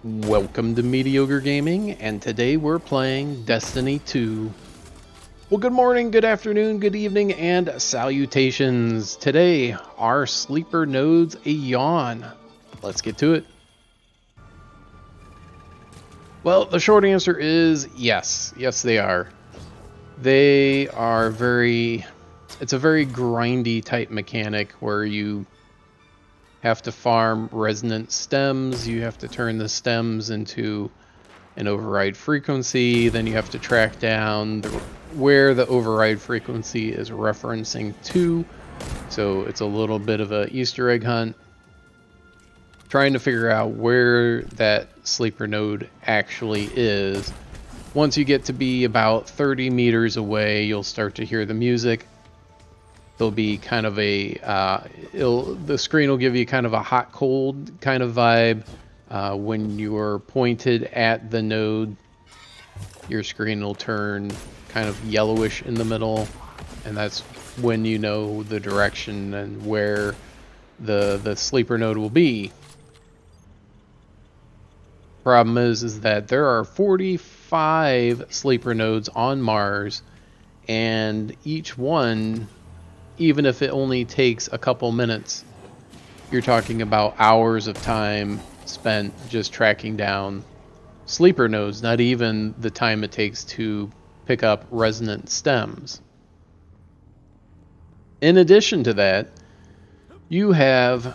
Welcome to Mediocre Gaming, and today we're playing Destiny 2. Well, good morning, good afternoon, good evening, and salutations. Today, our sleeper nodes a yawn. Let's get to it. Well, the short answer is yes. Yes, they are. They are it's a very grindy type mechanic where you have to farm resonant stems. You have to turn the stems into an override frequency. Then you have to track down where the override frequency is referencing to. So it's a little bit of a Easter egg hunt, trying to figure out where that sleeper node actually is. Once you get to be about 30 meters away, you'll start to hear the music. There'll be kind of a, the screen will give you kind of a hot cold kind of vibe. When you're pointed at the node, your screen will turn kind of yellowish in the middle, and that's when you know the direction and where the sleeper node will be. Problem is that there are 45 sleeper nodes on Mars, and each one, even if it only takes a couple minutes, you're talking about hours of time spent just tracking down sleeper nodes, not even the time it takes to pick up resonant stems. In addition to that, you have,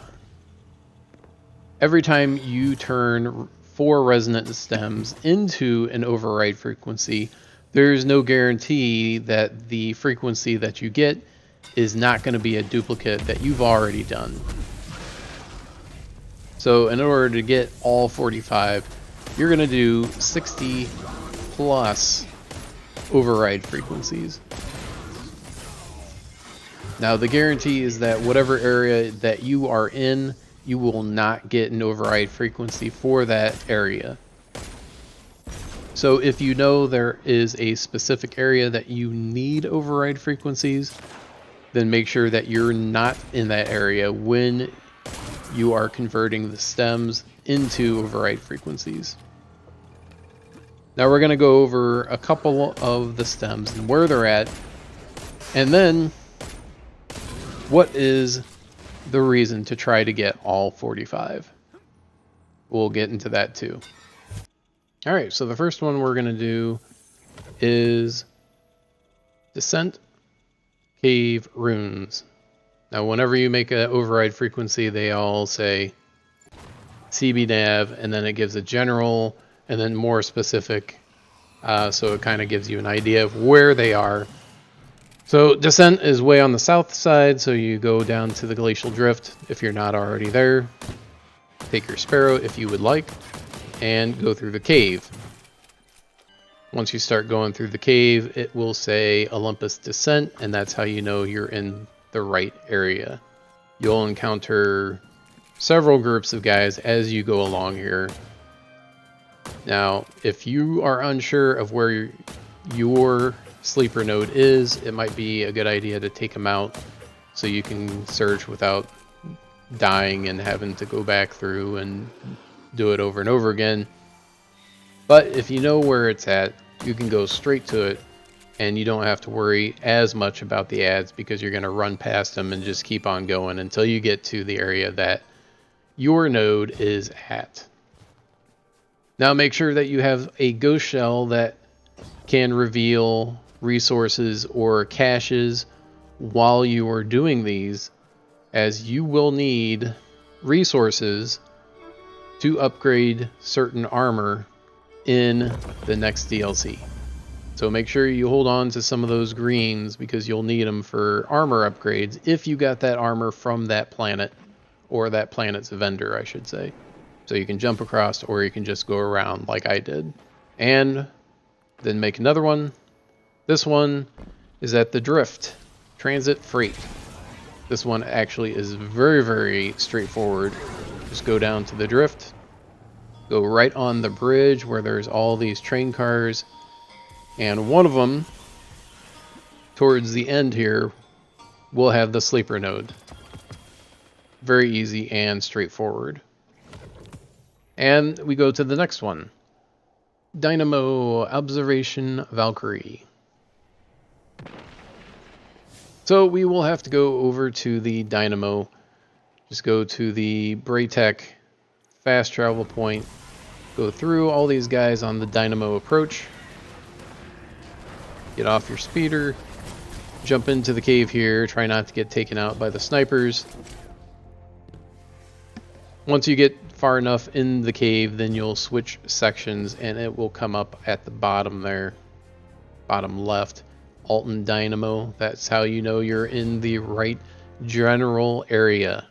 every time you turn 4 resonant stems into an override frequency, there's no guarantee that the frequency that you get is not going to be a duplicate that you've already done. So in order to get all 45, you're going to do 60 plus override frequencies. Now the guarantee is that whatever area that you are in, you will not get an override frequency for that area. So if you know there is a specific area that you need override frequencies, then make sure that you're not in that area when you are converting the stems into override frequencies. Now we're going to go over a couple of the stems and where they're at, and then what is the reason to try to get all 45. We'll get into that too. Alright, so the first one we're going to do is Descent.Cave.Runes. Now whenever you make an override frequency, they all say CBNAV, and then it gives a general and then more specific, so it kind of gives you an idea of where they are. So Descent is way on the south side, so you go down to the Glacial Drift if you're not already there. Take your Sparrow if you would like, and go through the cave. Once you start going through the cave, it will say Olympus Descent, and that's how you know you're in the right area. You'll encounter several groups of guys as you go along here. Now, if you are unsure of where your sleeper node is, it might be a good idea to take them out so you can search without dying and having to go back through and do it over and over again. But if you know where it's at, you can go straight to it, and you don't have to worry as much about the ads because you're going to run past them and just keep on going until you get to the area that your node is at. Now make sure that you have a ghost shell that can reveal resources or caches while you are doing these, as you will need resources to upgrade certain armor in the next DLC. So make sure you hold on to some of those greens because you'll need them for armor upgrades if you got that armor from that planet, or that planet's vendor, I should say. So you can jump across, or you can just go around like I did. And then make another one. This one is at the Drift.Transit.Freight. This one actually is very, very straightforward. Just go down to the drift, go right on the bridge where there's all these train cars, and one of them, towards the end here, will have the sleeper node. Very easy and straightforward. And we go to the next one. Dynamo.Observation.Valkyrie. So we will have to go over to the Dynamo. Just go to the Braytech fast travel point. Go through all these guys on the Dynamo approach. Get off your speeder. Jump into the cave here. Try not to get taken out by the snipers. Once you get far enough in the cave, then you'll switch sections and it will come up at the bottom there. Bottom left. Alton Dynamo. That's how you know you're in the right general area.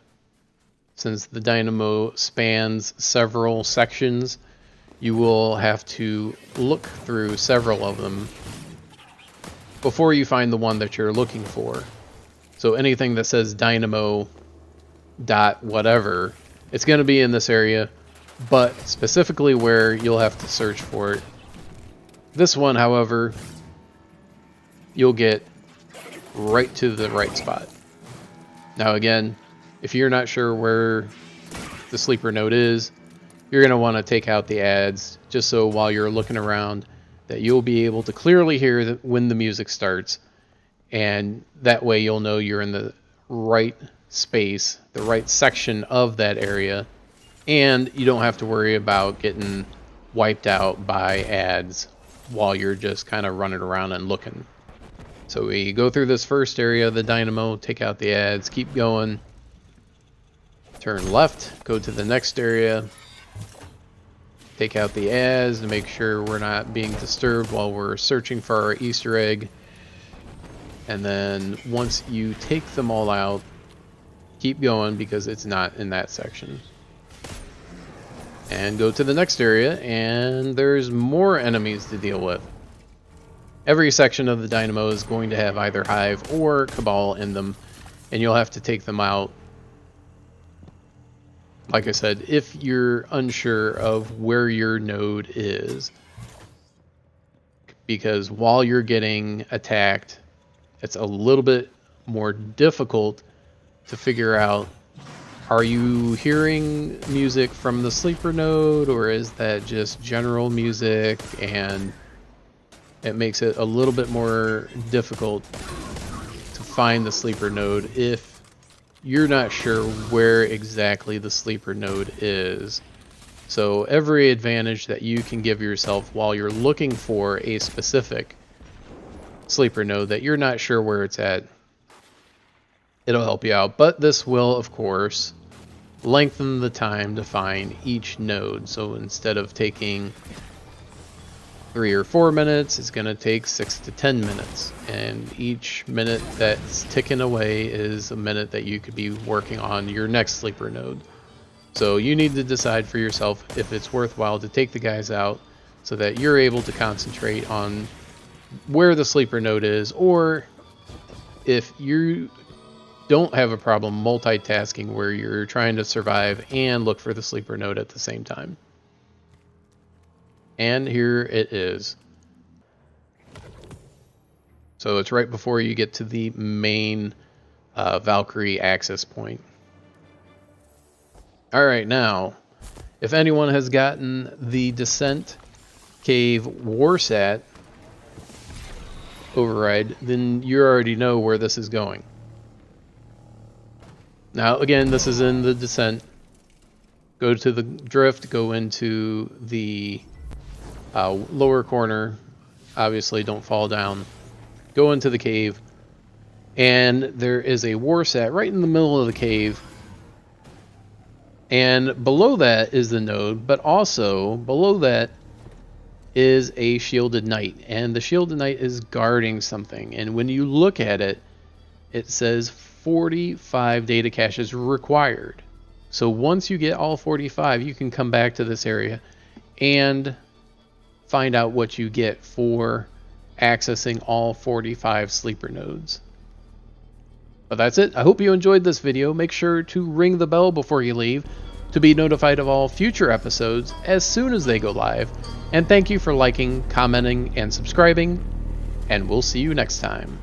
Since the Dynamo spans several sections, you will have to look through several of them before you find the one that you're looking for. So anything that says Dynamo dot whatever, it's going to be in this area, but specifically where you'll have to search for it. This one, however, you'll get right to the right spot. Now again, if you're not sure where the sleeper node is, you're going to want to take out the ads just so while you're looking around that you'll be able to clearly hear when the music starts, and that way you'll know you're in the right space, the right section of that area, and you don't have to worry about getting wiped out by ads while you're just kind of running around and looking. So we go through this first area of the Dynamo, take out the ads, keep going, turn left, go to the next area, take out the ads to make sure we're not being disturbed while we're searching for our Easter egg. And then once you take them all out, keep going because it's not in that section. And go to the next area, and there's more enemies to deal with. Every section of the Dynamo is going to have either Hive or Cabal in them, and you'll have to take them out. Like I said, if you're unsure of where your node is, because while you're getting attacked, it's a little bit more difficult to figure out, are you hearing music from the sleeper node, or is that just general music? And it makes it a little bit more difficult to find the sleeper node if you're not sure where exactly the sleeper node is. So every advantage that you can give yourself while you're looking for a specific sleeper node that you're not sure where it's at, it'll help you out. But this will, of course, lengthen the time to find each node. So instead of taking 3 or 4 minutes, it's going to take 6 to 10 minutes. And each minute that's ticking away is a minute that you could be working on your next sleeper node. So you need to decide for yourself if it's worthwhile to take the guys out so that you're able to concentrate on where the sleeper node is, or if you don't have a problem multitasking where you're trying to survive and look for the sleeper node at the same time. And here it is. So it's right before you get to the main Valkyrie access point. Alright, now, if anyone has gotten the Descent.Cave.Warsat override, then you already know where this is going. Now, again, this is in the Descent. Go to the Drift, go into the lower corner. Obviously, don't fall down. Go into the cave, and there is a Warsat right in the middle of the cave. And below that is the node, but also below that is a shielded knight, and the shielded knight is guarding something. And when you look at it, it says 45 data caches required. So once you get all 45, you can come back to this area and find out what you get for accessing all 45 sleeper nodes. But that's it. I hope you enjoyed this video. Make sure to ring the bell before you leave to be notified of all future episodes as soon as they go live. And thank you for liking, commenting, and subscribing. And we'll see you next time.